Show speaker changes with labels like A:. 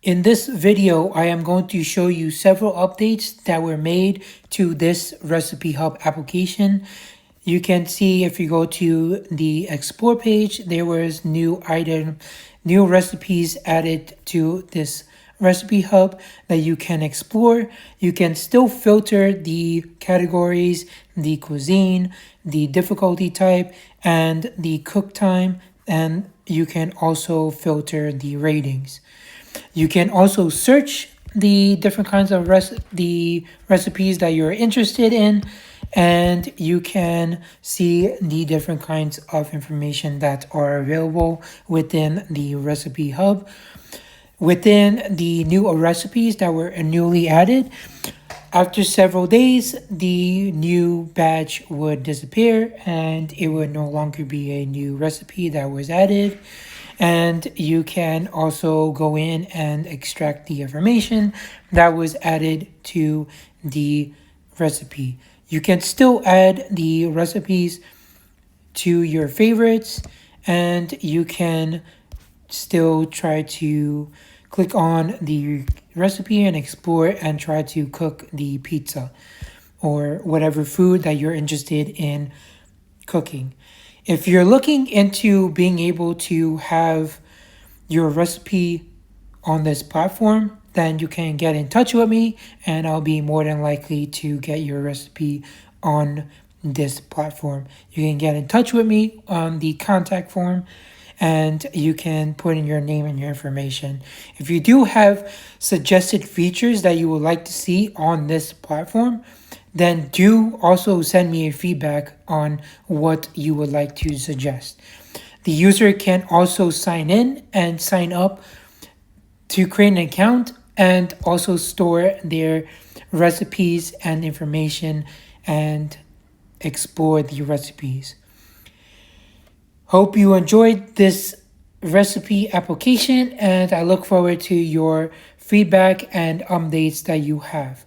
A: In this video, I am going to show you several updates that were made to this Recipe Hub application. You can see if you go to the Explore page, there was new recipes added to this Recipe Hub that you can explore. You can still filter the categories, the cuisine, the difficulty type, and the cook time, and you can also filter the ratings. You can also search the different kinds of recipes that you're interested in, and you can see the different kinds of information that are available within the Recipe Hub. Within the new recipes that were newly added, after several days, the new badge would disappear and it would no longer be a new recipe that was added. And you can also go in and extract the information that was added to the recipe. You can still add the recipes to your favorites, and you can still try to click on the recipe and explore and try to cook the pizza or whatever food that you're interested in cooking. If you're looking into being able to have your recipe on this platform, then you can get in touch with me and I'll be more than likely to get your recipe on this platform. You can get in touch with me on the contact form and you can put in your name and your information. If you do have suggested features that you would like to see on this platform, then do also send me a feedback on what you would like to suggest. The user can also sign in and sign up to create an account and also store their recipes and information and explore the recipes. Hope you enjoyed this recipe application, and I look forward to your feedback and updates that you have.